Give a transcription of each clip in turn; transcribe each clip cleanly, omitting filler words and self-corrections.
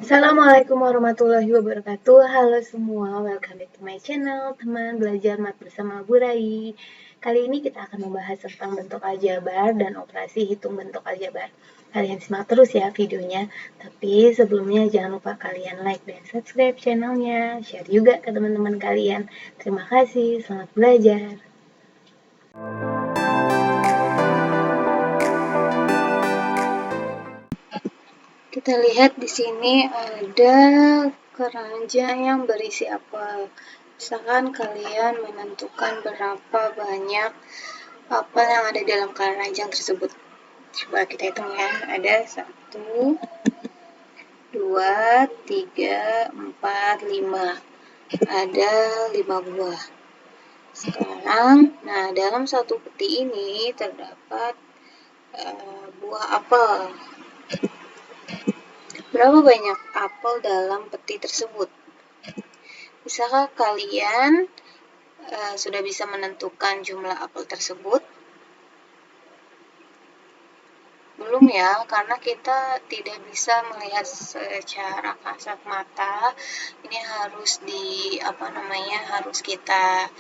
Assalamualaikum warahmatullahi wabarakatuh. Halo semua, welcome back to my channel, teman belajar mat bersama Bu Rai. Kali ini kita akan membahas tentang bentuk aljabar dan operasi hitung bentuk aljabar. Kalian simak terus ya videonya. Tapi sebelumnya jangan lupa kalian like dan subscribe channelnya, share juga ke teman-teman kalian. Terima kasih, selamat belajar. Kita lihat di sini ada keranjang yang berisi apel. Misalkan kalian menentukan berapa banyak apel yang ada dalam keranjang tersebut. Coba kita hitung ya. Ada 1, 2, 3, 4, 5. Ada 5 buah. Sekarang, dalam satu peti ini terdapat buah apel. Berapa banyak apel dalam peti tersebut? Bisakah kalian sudah bisa menentukan jumlah apel tersebut? Belum ya, karena kita tidak bisa melihat secara kasat mata. Ini harus harus kita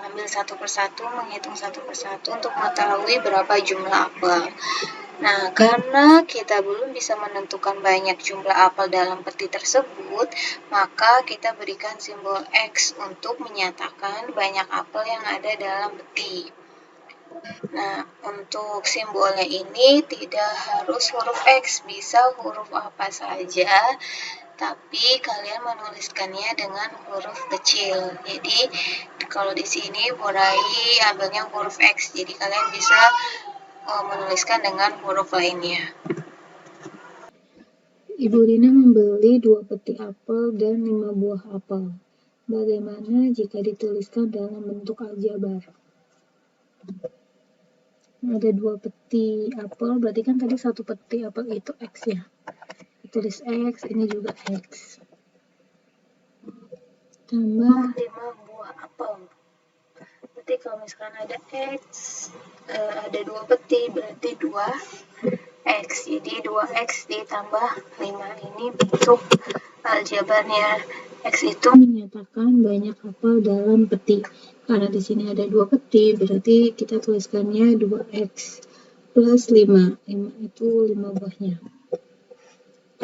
ambil satu persatu, menghitung satu persatu untuk mengetahui berapa jumlah apel. Nah, karena kita belum bisa menentukan banyak jumlah apel dalam peti tersebut, maka kita berikan simbol X untuk menyatakan banyak apel yang ada dalam peti. Nah, untuk simbolnya ini tidak harus huruf X, bisa huruf apa saja, tapi kalian menuliskannya dengan huruf kecil. Jadi, kalau di sini Bu Rai ambilnya huruf X, jadi kalian bisa menuliskan dengan huruf lainnya. Ibu Rina membeli 2 peti apel dan 5 buah apel. Bagaimana jika dituliskan dalam bentuk aljabar? Ada 2 peti apel, berarti kan tadi satu peti apel itu X ya. Tulis X, ini juga X. Tambah 5 buah apel. Berarti kalau misalkan ada X, ada 2 peti, berarti 2 X. Jadi 2X ditambah 5 ini bentuk aljabarnya. X itu menyatakan banyak apel dalam peti. Karena di sini ada 2 peti, berarti kita tuliskannya 2X plus 5. 5 itu 5 buahnya.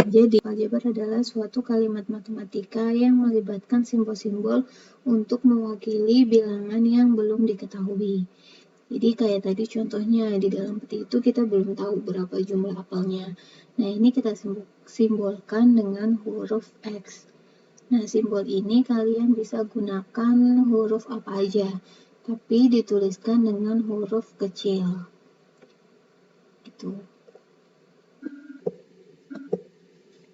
Jadi, aljabar adalah suatu kalimat matematika yang melibatkan simbol-simbol untuk mewakili bilangan yang belum diketahui. Jadi kayak tadi contohnya, di dalam peti itu kita belum tahu berapa jumlah apelnya. Nah, ini kita simbolkan dengan huruf X. Nah, simbol ini kalian bisa gunakan huruf apa aja, tapi dituliskan dengan huruf kecil. Gitu.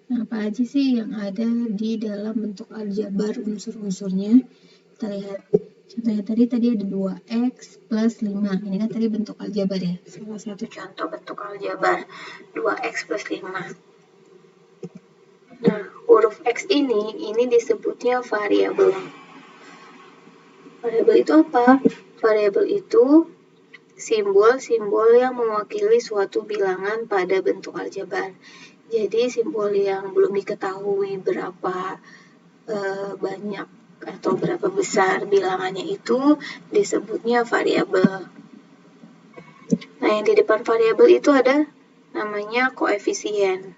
Nah, apa aja sih yang ada di dalam bentuk aljabar unsur-unsurnya? Kita lihat. Contohnya tadi ada 2X plus 5. Ini kan tadi bentuk aljabar ya. Salah satu contoh bentuk aljabar. 2X plus 5. Nah, huruf X ini disebutnya variabel. Variabel itu apa? Variabel itu simbol-simbol yang mewakili suatu bilangan pada bentuk aljabar. Jadi simbol yang belum diketahui berapa banyak atau berapa besar bilangannya itu disebutnya variabel. Nah, yang di depan variabel itu ada namanya koefisien.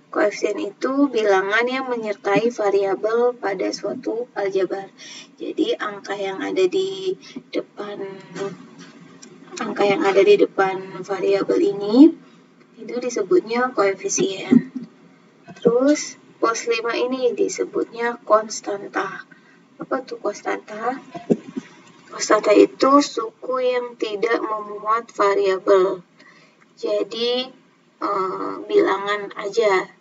Koefisien itu bilangan yang menyertai variabel pada suatu aljabar. Jadi angka yang ada di depan variabel ini itu disebutnya koefisien. Terus pos 5 ini disebutnya konstanta. Apa tuh konstanta? Konstanta itu suku yang tidak memuat variabel. Jadi bilangan aja.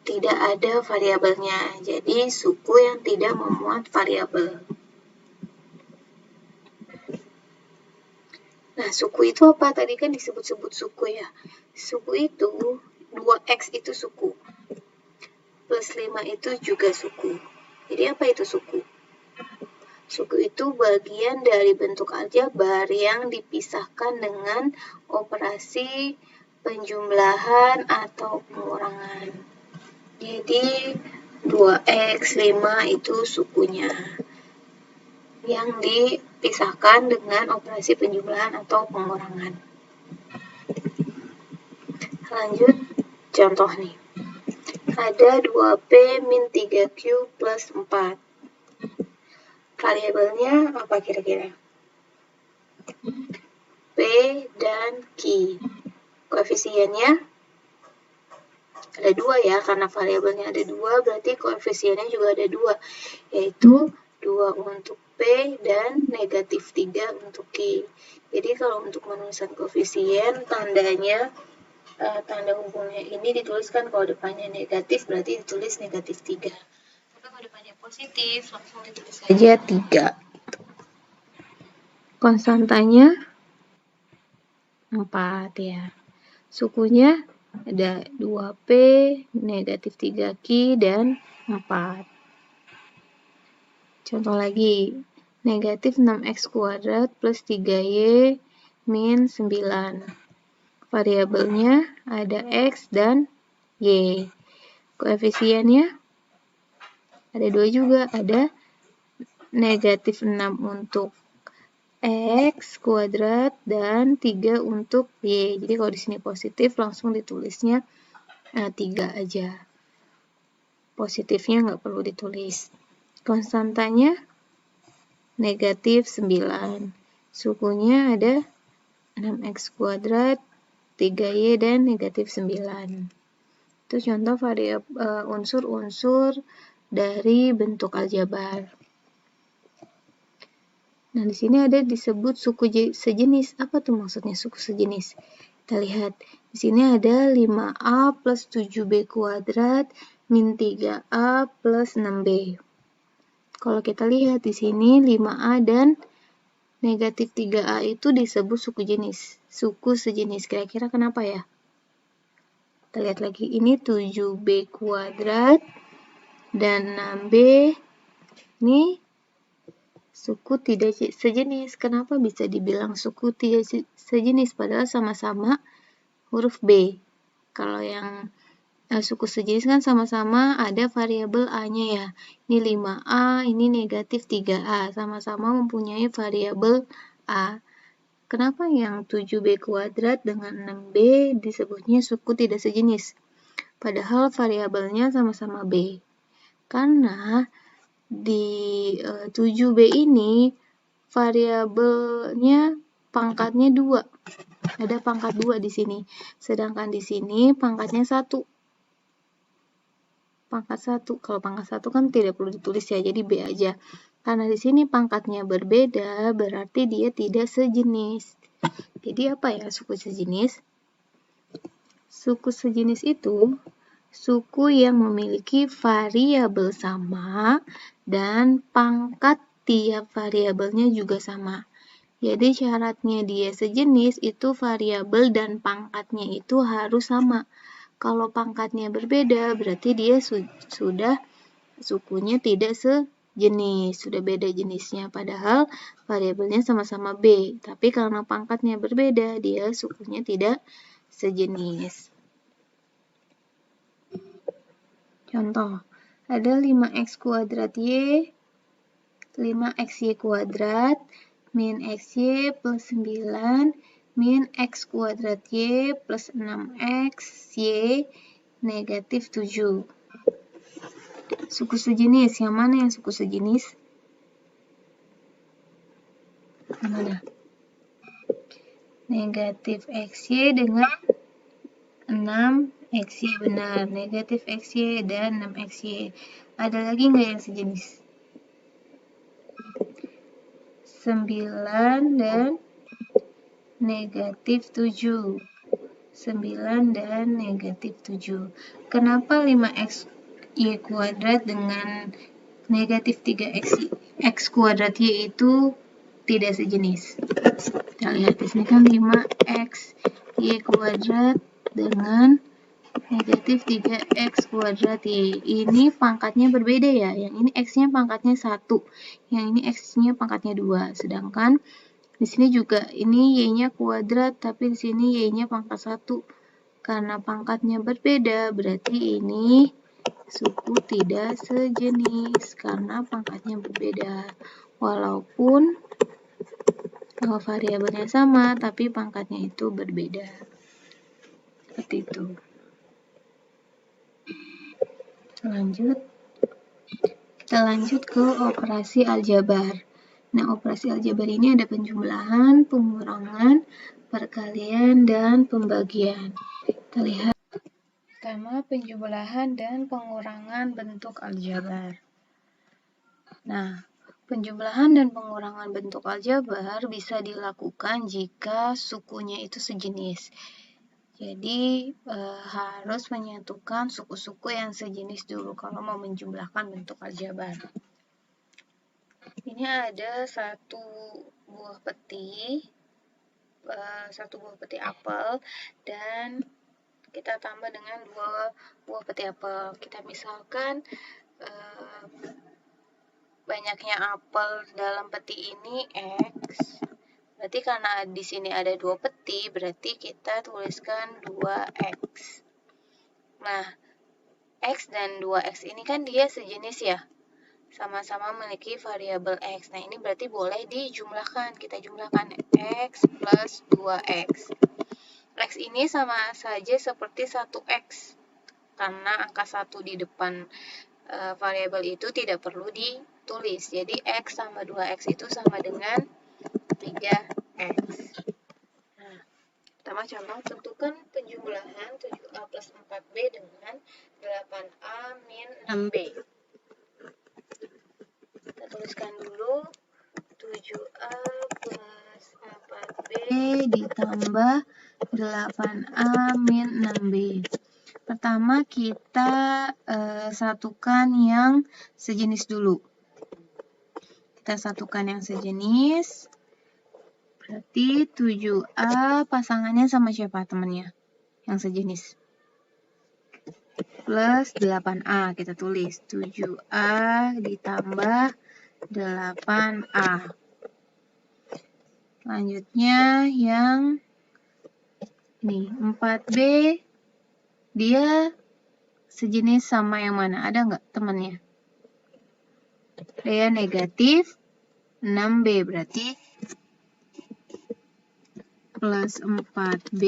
Tidak ada variabelnya. Jadi suku yang tidak memuat variabel. Nah, suku itu apa? Tadi kan disebut-sebut suku ya. Suku itu 2X itu suku. Plus 5 itu juga suku. Jadi apa itu suku? Suku itu bagian dari bentuk aljabar yang dipisahkan dengan operasi penjumlahan atau pengurangan. Jadi 2x 5 itu sukunya yang dipisahkan dengan operasi penjumlahan atau pengurangan. Lanjut contoh nih. Ada 2P min 3Q plus 4. Variabelnya apa kira-kira? P dan Q. Koefisiennya ada 2 ya, karena variabelnya ada 2, berarti koefisiennya juga ada 2, yaitu 2 untuk P dan negatif 3 untuk Q. Jadi kalau untuk menuliskan koefisien, tandanya tanda hubungnya ini dituliskan, kalau depannya negatif berarti ditulis negatif 3. Tapi kalau depannya positif langsung ditulis saja 3. Konstantanya 4 ya. Sukunya ada 2P, negatif 3Q, dan 4. Contoh lagi, negatif 6X kuadrat plus 3Y min 9. Variabelnya ada X dan Y. Koefisiennya ada 2 juga, ada negatif 6 untuk X kuadrat dan 3 untuk Y. Jadi kalau di sini positif langsung ditulisnya 3 aja. Positifnya nggak perlu ditulis. Konstantanya negatif 9. Sukunya ada 6X kuadrat, 3Y, dan negatif 9. Itu contoh unsur-unsur dari bentuk aljabar. Nah, di sini ada disebut suku sejenis. Apa tuh maksudnya suku sejenis? Kita lihat. Di sini ada 5A plus 7B kuadrat min 3A plus 6B. Kalau kita lihat di sini 5A dan negatif 3A itu disebut suku sejenis. Kira-kira kenapa ya? Kita lihat lagi. Ini 7B kuadrat dan 6B. Ini suku tidak sejenis. Kenapa bisa dibilang suku tidak sejenis? Padahal sama-sama huruf B. Kalau yang suku sejenis kan sama-sama ada variabel A-nya ya. Ini 5A, ini negatif 3A. Sama-sama mempunyai variabel A. Kenapa yang 7B kuadrat dengan 6B disebutnya suku tidak sejenis? Padahal variabelnya sama-sama B. Karena di 7B ini variabelnya pangkatnya 2. Ada pangkat 2 di sini. Sedangkan di sini pangkatnya 1. Pangkat 1. Kalau pangkat 1 kan tidak perlu ditulis ya, jadi B aja. Karena di sini pangkatnya berbeda, berarti dia tidak sejenis. Jadi apa ya suku sejenis? Suku sejenis itu suku yang memiliki variabel sama dan pangkat tiap variabelnya juga sama. Jadi syaratnya dia sejenis itu variabel dan pangkatnya itu harus sama. Kalau pangkatnya berbeda berarti dia sudah sukunya tidak sejenis, sudah beda jenisnya. Padahal variabelnya sama-sama B, tapi karena pangkatnya berbeda dia sukunya tidak sejenis. Contoh, ada 5X kuadrat Y, 5XY kuadrat, min XY plus 9, min X kuadrat Y plus 6XY negatif 7. Suku sejenis, yang mana yang suku sejenis? Mana? Negatif XY dengan 6XY, benar. Negatif XY dan 6XY. Ada lagi nggak yang sejenis? 9 dan negatif 7. 9 dan negatif 7. Kenapa 5XY kuadrat dengan negatif 3X kuadrat Y itu tidak sejenis? Kita lihat di sini kan 5XY kuadrat dengan negatif 3X kuadrat Y. Ini pangkatnya berbeda ya. Yang ini X-nya pangkatnya 1. Yang ini X-nya pangkatnya 2. Sedangkan di sini juga ini Y-nya kuadrat, tapi di sini Y-nya pangkat 1. Karena pangkatnya berbeda, berarti ini suku tidak sejenis karena pangkatnya berbeda. Walaupun variabelnya sama, tapi pangkatnya itu berbeda. Seperti itu. Kita lanjut ke operasi aljabar. Nah, operasi aljabar ini ada penjumlahan, pengurangan, perkalian, dan pembagian. Kita lihat. Pertama, penjumlahan dan pengurangan bentuk aljabar. Nah, penjumlahan dan pengurangan bentuk aljabar bisa dilakukan jika sukunya itu sejenis. Jadi, harus menyatukan suku-suku yang sejenis dulu kalau mau menjumlahkan bentuk aljabar. Ini ada satu buah peti apel, dan kita tambah dengan 2 buah peti apel. Kita misalkan banyaknya apel dalam peti ini X. Berarti karena di sini ada 2 peti, berarti kita tuliskan 2X. Nah, X dan 2X ini kan dia sejenis ya. Sama-sama memiliki variabel X. Nah, ini berarti boleh dijumlahkan. Kita jumlahkan X plus 2X. X ini sama saja seperti 1X. Karena angka 1 di depan variabel itu tidak perlu ditulis. Jadi, X sama 2X itu sama dengan 3X. Nah, pertama contoh, tentukan penjumlahan 7A plus 4B dengan 8A min 6B. Kita tuliskan dulu 7A plus 4B ditambah 8A min 6B. Pertama kita satukan yang sejenis dulu. Kita satukan yang sejenis. Berarti 7A pasangannya sama siapa temannya? Yang sejenis. Plus 8A. Kita tulis 7A ditambah 8A. Selanjutnya yang ini 4B. Dia sejenis sama yang mana? Ada nggak temannya? Dia negatif 6B. Berarti plus 4B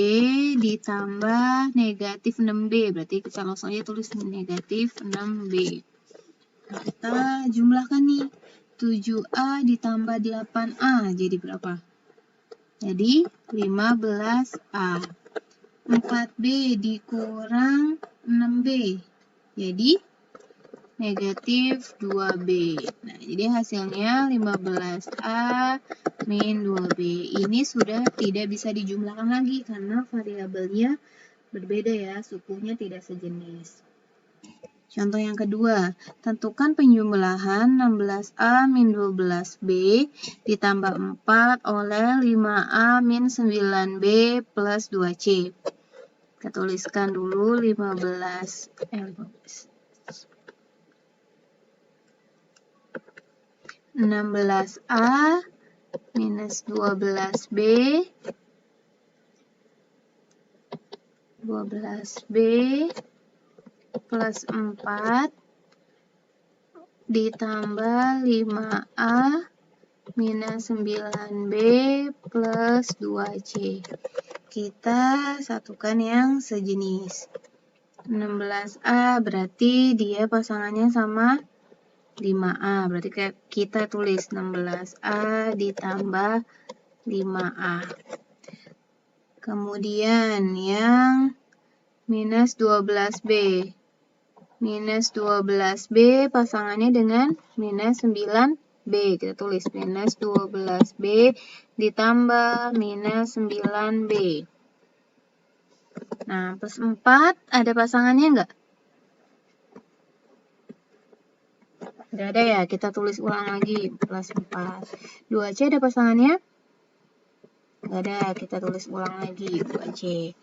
ditambah negatif 6B. Berarti kita langsung aja tulis negatif 6B. Nah, kita jumlahkan nih. 7A ditambah 8A. Jadi berapa? Jadi 15A. 4B dikurang 6B. Jadi negatif 2B. Nah, jadi hasilnya 15A min 2B. Ini sudah tidak bisa dijumlahkan lagi karena variabelnya berbeda ya, sukunya tidak sejenis. Contoh yang kedua, tentukan penjumlahan 16A min 12B ditambah 4 oleh 5A min 9B plus 2C. Kita tuliskan dulu 16A minus 12B plus 4 ditambah 5A minus 9B plus 2C. Kita satukan yang sejenis. 16A berarti dia pasangannya sama 5A. Berarti kita tulis 16A ditambah 5A. Kemudian yang minus 12B. Minus 12B pasangannya dengan minus 9B. Kita tulis minus 12B ditambah minus 9B. Nah, plus 4 ada pasangannya enggak? Tidak ada ya, kita tulis ulang lagi. Plus 4. 2C ada pasangannya? Enggak ada, kita tulis ulang lagi. 2C.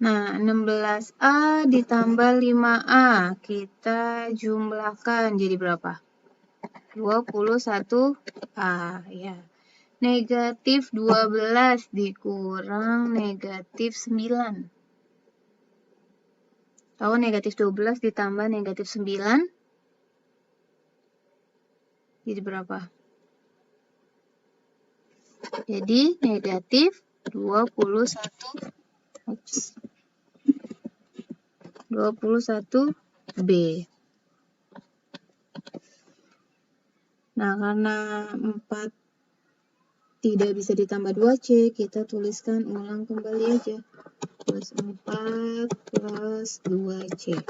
Nah, 16A ditambah 5A. Kita jumlahkan jadi berapa? 21A. Ya. Negatif 12 dikurang negatif 9. Tahu negatif 12 ditambah negatif 9? Jadi berapa? Jadi negatif 21B. Nah, karena 4 tidak bisa ditambah 2C, kita tuliskan ulang kembali aja. Plus 4 plus 2C.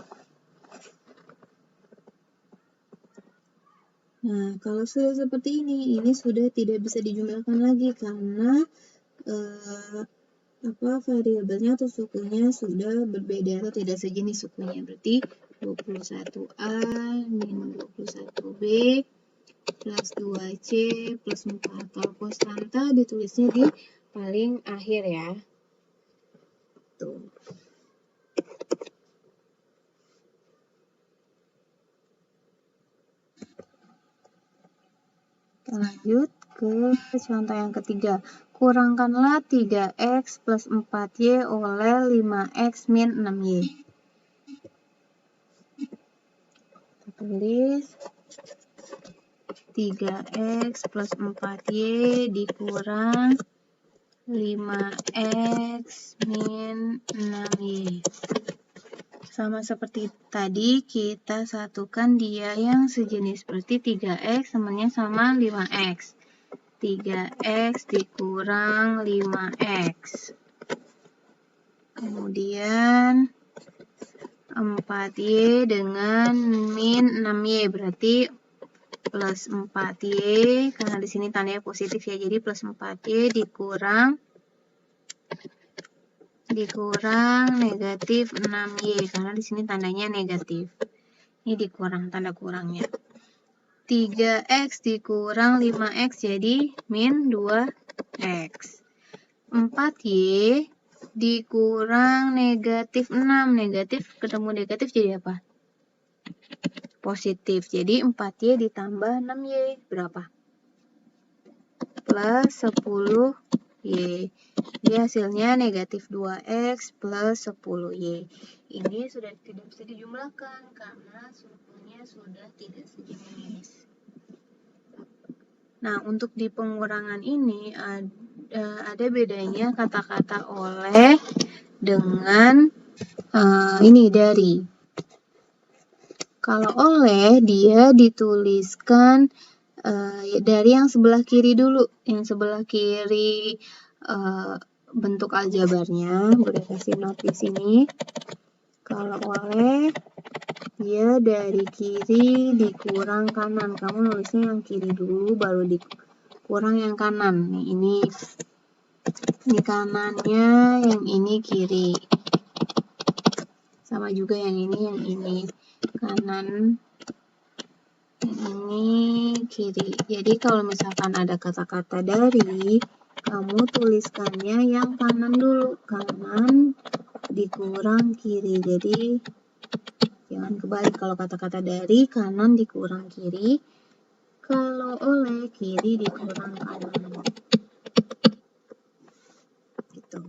Nah, kalau sudah seperti ini sudah tidak bisa dijumlahkan lagi karena variabelnya atau sukunya sudah berbeda atau tidak sejenis sukunya. Berarti 21A min 21B plus 2C plus 4. Kalau konstanta ditulisnya di paling akhir ya. Tuh. Lanjut ke contoh yang ketiga. Kurangkanlah 3x plus 4y oleh 5x min 6y. Kita tulis 3x plus 4y dikurang 5x min 6y. Sama seperti tadi, kita satukan dia yang sejenis. Berarti 3x temannya sama 5x. 3x dikurang 5x. Kemudian 4y dengan min 6y. Berarti plus 4y, karena di sini tandanya positif ya, jadi plus 4y dikurang negatif 6y, karena di sini tandanya negatif. Ini dikurang, tanda kurangnya. 3x dikurang 5x jadi min 2x. 4y dikurang negatif 6. Negatif ketemu negatif jadi apa? Positif. Jadi 4y ditambah 6y berapa? Plus 10y. Jadi hasilnya negatif 2x plus 10y. Ini sudah tidak bisa dijumlahkan karena sukunya sudah tidak sejenis. Nah, untuk di pengurangan ini ada bedanya kata-kata oleh dengan ini dari. Kalau oleh dia dituliskan dari yang sebelah kiri dulu. Yang sebelah kiri bentuk aljabarnya, boleh kasih note di sini. Kalau oleh dia dari kiri dikurang kanan. Kamu nulisnya yang kiri dulu baru dikurang yang kanan. Nih, ini kanannya, yang ini kiri. Sama juga yang ini kanan, yang ini kiri. Jadi kalau misalkan ada kata-kata dari, kamu tuliskannya yang kanan dulu, kanan dikurang kiri. Jadi jangan kebalik, kalau kata-kata dari kanan dikurang kiri, kalau oleh kiri dikurang kanan. Gitu.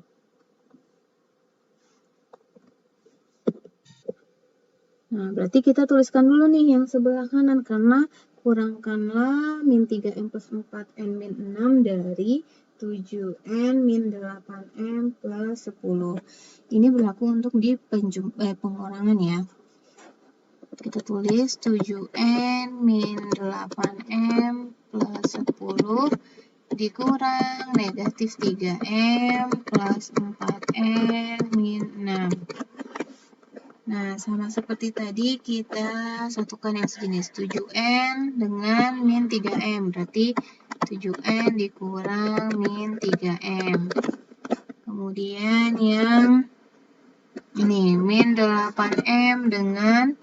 Nah, berarti kita tuliskan dulu nih yang sebelah kanan, karena kurangkanlah min 3m plus 4n min 6 dari 7n min 8m plus 10. Ini berlaku untuk di pengurangan ya. Kita tulis 7n min 8m plus 10 dikurang negatif 3m plus 4n min 6. Nah, sama seperti tadi kita satukan yang sejenis 7n dengan min 3m. Berarti 7n dikurang min 3m. Kemudian yang ini min 8m dengan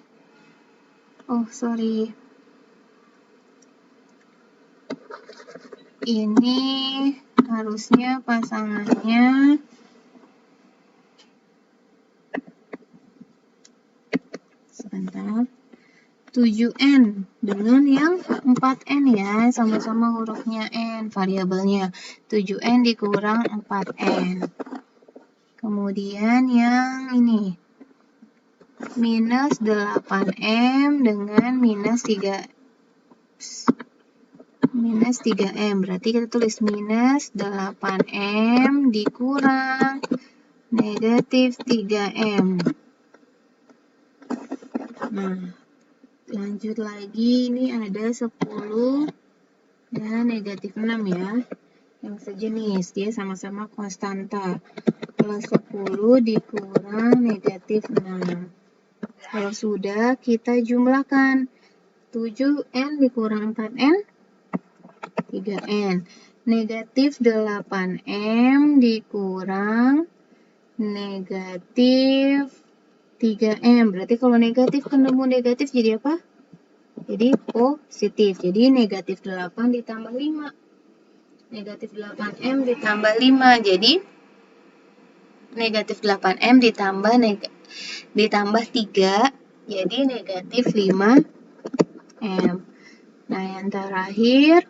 ini harusnya pasangannya sebentar. 7N dengan yang 4N ya, sama-sama hurufnya N, variabelnya. 7N dikurang 4N. Kemudian yang ini, minus 8M dengan minus 3M. Berarti kita tulis minus 8M dikurang negatif 3M. Nah, lanjut lagi, ini ada 10 dan negatif 6 ya. Yang sejenis, dia sama-sama konstanta. Plus 10 dikurang negatif 6. Kalau sudah, kita jumlahkan. 7N dikurang 4N, 3N. Negatif 8M dikurang negatif 3M. Berarti kalau negatif ketemu negatif jadi apa? Jadi positif. Jadi negatif 8 ditambah 5. Negatif 8M ditambah 5. Jadi negatif 8M ditambah 3. Jadi negatif 5M. Nah, yang terakhir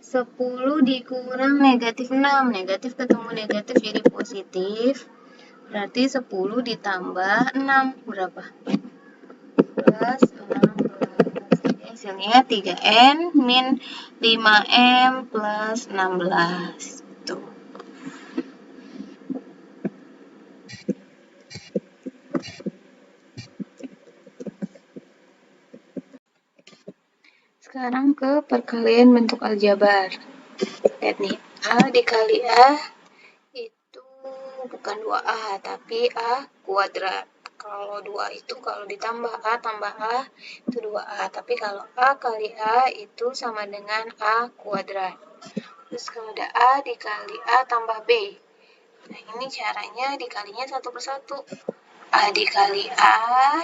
10 dikurang negatif 6. Negatif ketemu negatif jadi positif. Berarti 10 ditambah 6 berapa? Plus 16. Jadi hasilnya 3N min 5M plus 16. Tuh. Sekarang ke perkalian bentuk aljabar. Lihat nih, A dikali A itu bukan 2A, tapi A kuadrat. Kalau 2 itu kalau ditambah A tambah A itu 2A. Tapi kalau A kali A itu sama dengan A kuadrat. Terus kalau ada A dikali A tambah B. Nah, ini caranya dikalinya satu persatu. A dikali A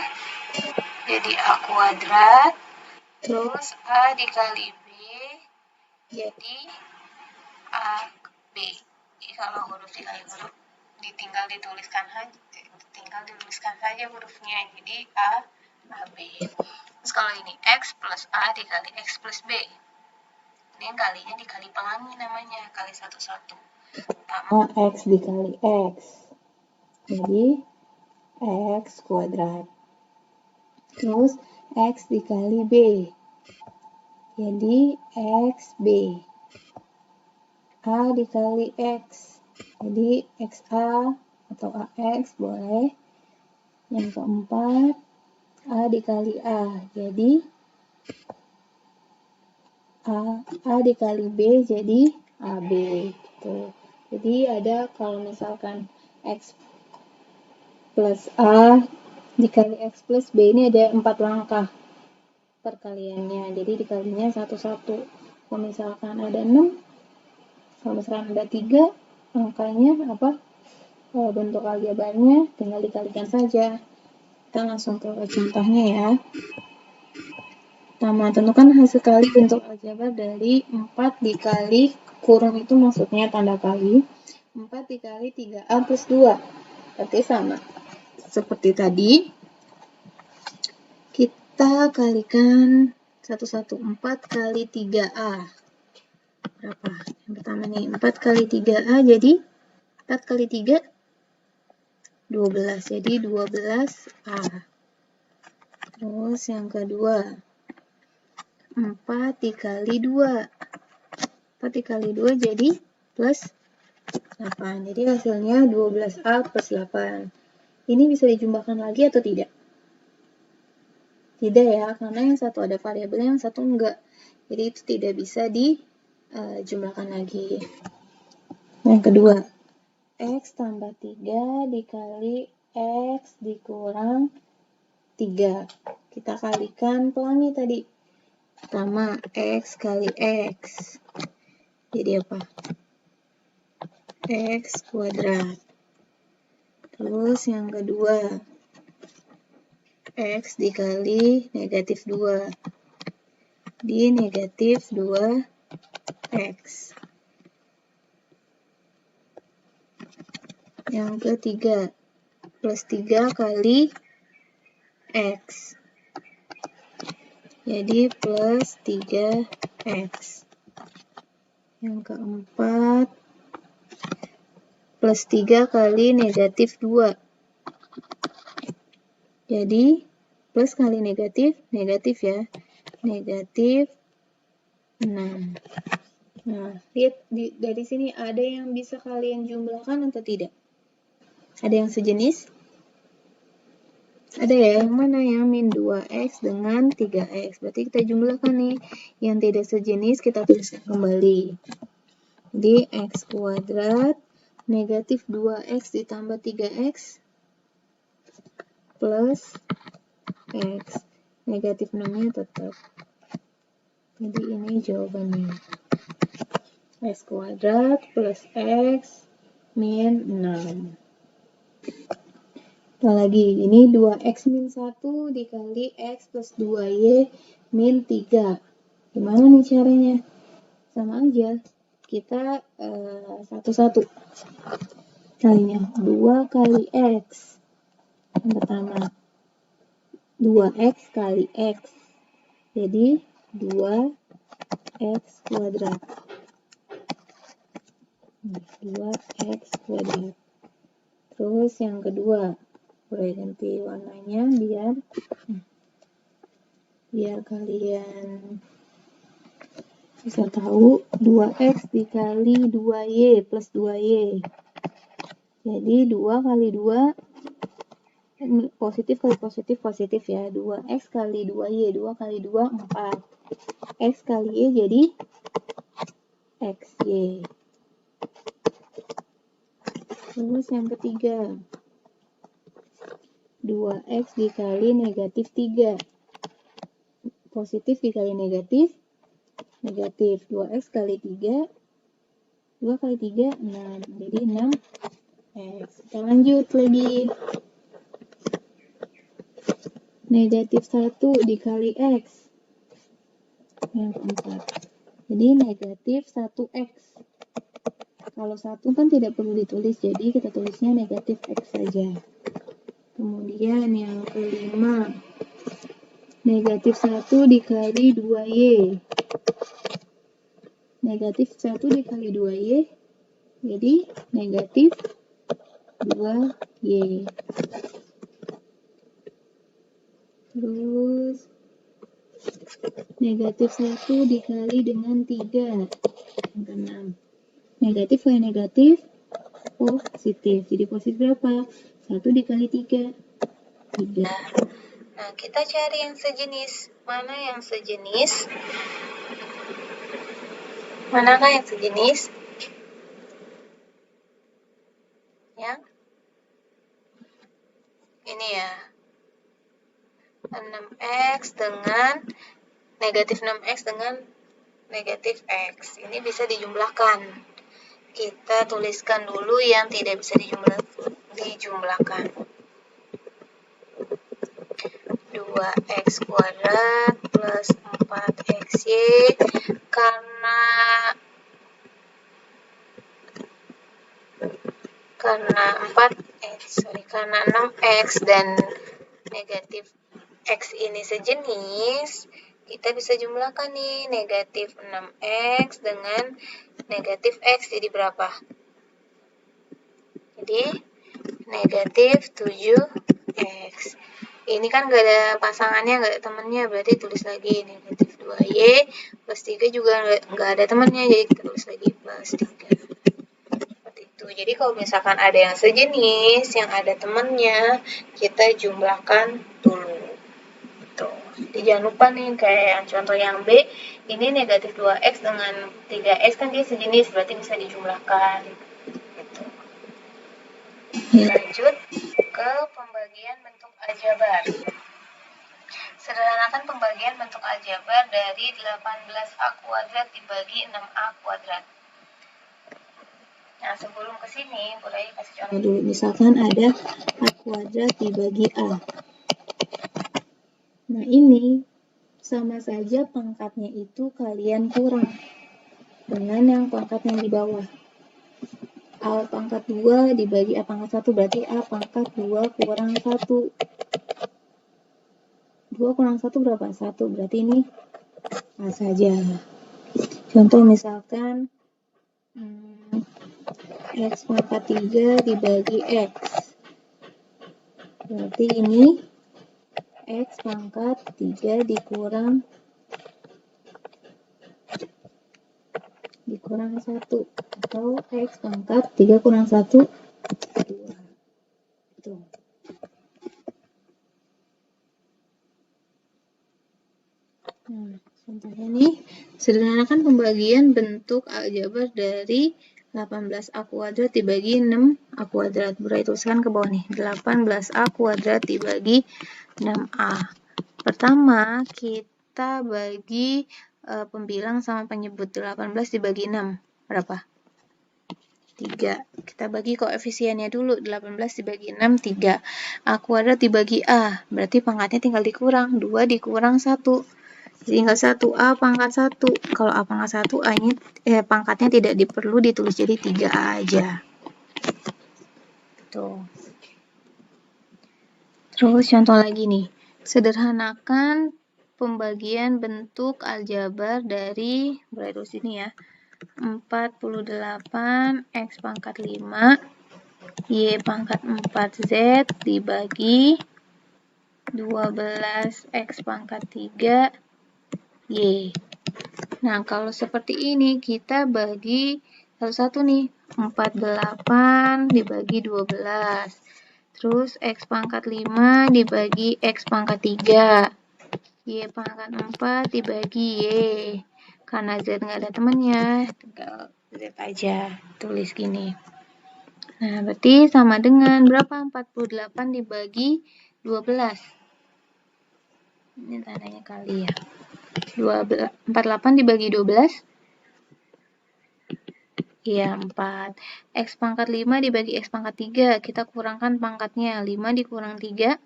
jadi A kuadrat. Terus A dikali B jadi AB. Jadi kalau huruf dikali huruf tinggal dituliskan saja hurufnya. Jadi A, AB. Terus kalau ini X plus A dikali X plus B. Ini yang kalinya dikali pelangi namanya, kali satu-satu. Pertama X dikali X. Jadi X kuadrat. Terus X dikali B. Jadi XB. A dikali X. Jadi XA atau AX boleh. Yang keempat, A dikali A. Jadi A dikali B jadi AB. Gitu. Jadi ada kalau misalkan X plus A dikali X plus B ini ada 4 langkah perkaliannya. Jadi dikalinya satu-satu. Kalau misalkan ada 6, kalau misalkan ada 3, angkanya apa? Bentuk aljabarnya tinggal dikalikan saja. Kita langsung ke contohnya ya. Pertama, tentukan hasil kali bentuk aljabar dari 4 dikali kurung itu maksudnya tanda kali. 4 dikali 3A plus 2. Berarti sama. Seperti tadi, kita kalikan 114 kali 3A. Berapa? Yang pertama nih, 4 kali 3A jadi 4 kali 3, 12. Jadi 12A. Terus yang kedua, 4 dikali 2. 4 dikali 2 jadi plus 8. Jadi hasilnya 12A plus 8. Ini bisa dijumlahkan lagi atau tidak? Tidak ya, karena yang satu ada variabel, yang satu enggak. Jadi itu tidak bisa dijumlahkan lagi. Yang kedua, X tambah 3 dikali X dikurang 3. Kita kalikan pelangi tadi. Pertama, X kali X. Jadi apa? X kuadrat. Terus yang kedua, X dikali negatif 2. Di negatif 2X. Yang ketiga, plus 3 kali X. Jadi plus 3X. Yang keempat, plus 3 kali negatif 2. Jadi, plus kali negatif, negatif ya. Negatif 6. Nah, lihat dari sini ada yang bisa kalian jumlahkan atau tidak? Ada yang sejenis? Ada ya, yang mana yang min 2X dengan 3X. Berarti kita jumlahkan nih. Yang tidak sejenis kita tuliskan kembali. Jadi X kuadrat negatif 2X ditambah 3X plus X. Negatif 6-nya tetap. Jadi ini jawabannya. X kuadrat plus X min 6. Lagi, ini 2X min 1 dikali X plus 2Y min 3. Gimana nih caranya? Sama aja. Kita satu-satu. Kalinya 2 kali X. Yang pertama, 2X kali X. Jadi, 2X kuadrat. 2X kuadrat. Terus yang kedua, boleh ganti warnanya biar kalian bisa tahu. 2X dikali 2Y plus 2Y. Jadi 2 kali 2 positif kali positif positif ya. 2X kali 2Y, 2 kali 2 4. X kali Y jadi XY. Terus yang ketiga, 2X dikali negatif 3. Positif dikali negatif, negatif. 2X kali 3, 2 kali 3, 6. Jadi 6X. Kita lanjut lagi. Negatif 1 dikali X. Yang keempat. Jadi negatif 1X. Kalau 1 kan tidak perlu ditulis, jadi kita tulisnya negatif X saja. Kemudian yang kelima, negatif 1 dikali 2Y. Negatif 1 dikali 2Y, jadi negatif 2Y. Terus, negatif 1 dikali dengan 3. Yang keenam. Negatif kali negatif, positif. Jadi positif berapa? 1 dikali 3. 3. Nah, kita cari yang sejenis. Mana yang sejenis? Manakah yang sejenis? Yang ini ya. 6X dengan negatif 6X dengan negatif X. Ini bisa dijumlahkan. Kita tuliskan dulu yang tidak bisa dijumlahkan. 2X kuadrat plus 4XY karena 6X dan negatif X ini sejenis, kita bisa jumlahkan nih negatif 6X dengan negatif X jadi berapa? Jadi negatif 7X. Ini kan gak ada pasangannya, gak ada temannya, berarti tulis lagi negatif 2Y plus 3 juga gak ada temannya, jadi kita tulis lagi plus 3. Seperti itu. Jadi kalau misalkan ada yang sejenis, yang ada temannya, kita jumlahkan dulu. Tuh. Jadi jangan lupa nih, kayak yang contoh yang B, ini negatif 2X dengan 3X kan dia sejenis, berarti bisa dijumlahkan. Gitu. Lanjut ke pembagian bentuk aljabar. Sederhanakan pembagian bentuk aljabar dari 18A kuadrat dibagi 6A kuadrat. Nah, sebelum ke sini, Burai kasih contoh dulu. Misalkan ada A kuadrat dibagi A. Nah, ini sama saja pangkatnya itu kalian kurang dengan yang pangkat yang di bawah. A pangkat 2 dibagi A pangkat 1 berarti A pangkat 2 kurang 1. 2 kurang 1 berapa? 1, berarti ini A saja. Contoh misalkan X pangkat 3 dibagi X. Berarti ini X pangkat 3 dikurang 1. Atau X pangkat 3 kurang 1, 2. Tuh. Nah, contohnya nih, sederhanakan pembagian bentuk aljabar dari 18A kuadrat dibagi 6A kuadrat. Berarti tuliskan ke bawah nih, 18A kuadrat dibagi 6A. Pertama, kita bagi pembilang sama penyebut. 18 dibagi 6, berapa? 3. Kita bagi koefisiennya dulu, 18 dibagi 6, 3. A kuadrat dibagi A, berarti pangkatnya tinggal dikurang, 2 dikurang 1. Tinggal 1A pangkat 1. Kalau A pangkat 1, pangkatnya tidak perlu ditulis, jadi 3A aja. Tuh. Terus contoh lagi nih. Sederhanakan pembagian bentuk aljabar dari, berarti sini ya, 48 X pangkat 5 Y pangkat 4Z dibagi 12 X pangkat 3 Y. Nah, kalau seperti ini kita bagi satu-satu nih. 48 dibagi 12. Terus X pangkat 5 dibagi X pangkat 3. Y pangkat 4 dibagi Y. Karena Z nggak ada temannya, tinggal Z aja. Tulis gini. Nah, berarti sama dengan berapa? 48 dibagi 12. Ini tandanya kali ya. 48 dibagi 12. Iya, 4. X pangkat 5 dibagi X pangkat 3. Kita kurangkan pangkatnya. 5 dikurang 3.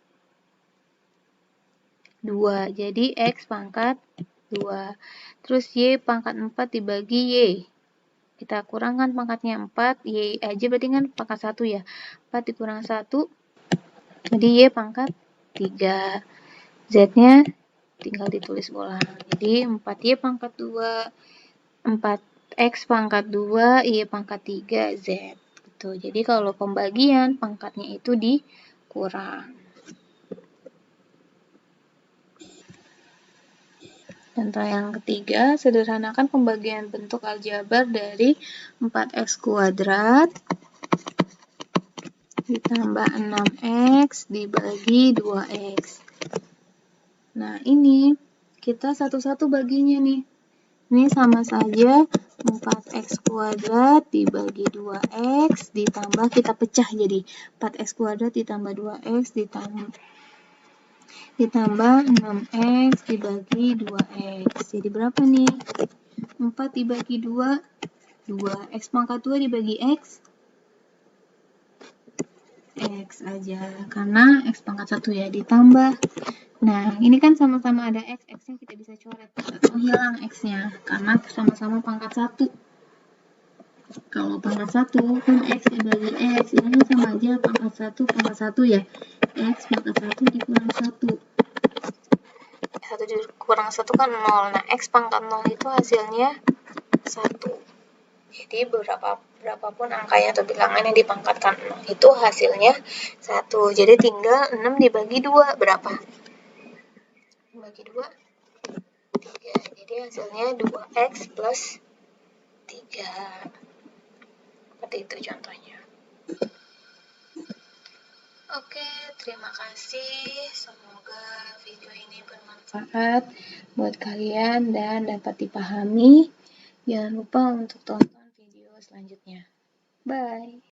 2. Jadi X pangkat 2. Terus Y pangkat 4 dibagi Y. Kita kurangkan pangkatnya 4. Y aja berarti kan pangkat 1 ya. 4 dikurang 1. Jadi Y pangkat 3. Z-nya tinggal ditulis ulang. Jadi 4Y pangkat 2. 4X pangkat 2, Y pangkat 3, Z. Gitu. Jadi kalau pembagian, pangkatnya itu dikurang. Contoh yang ketiga, sederhanakan pembagian bentuk aljabar dari 4X kuadrat ditambah 6X dibagi 2X. Nah, ini kita satu-satu baginya nih. Ini sama saja 4X kuadrat dibagi 2X ditambah, kita pecah jadi 4X kuadrat ditambah 2X ditambah 6X dibagi 2X. Jadi berapa nih? 4 dibagi 2, 2. X pangkat 2 dibagi X, X aja. Karena X pangkat 1 ya, ditambah. Nah, ini kan sama-sama ada X, X-nya kita bisa coret. Atau hilang X-nya, karena sama-sama pangkat 1. Kalau pangkat 1 kan X dibagi X, ini kan sama aja pangkat 1 ya. X pangkat 1 dikurang 1. 1 dikurang 1 kan 0. Nah, X pangkat 0 itu hasilnya 1. Jadi berapapun angkanya atau bilangan yang dipangkatkan 0 itu hasilnya 1. Jadi tinggal 6 dibagi 2 berapa? Bagi 2, 3. Jadi hasilnya 2X plus 3. Seperti itu contohnya. Oke, terima kasih. Semoga video ini bermanfaat buat kalian dan dapat dipahami. Jangan lupa untuk tonton video selanjutnya. Bye.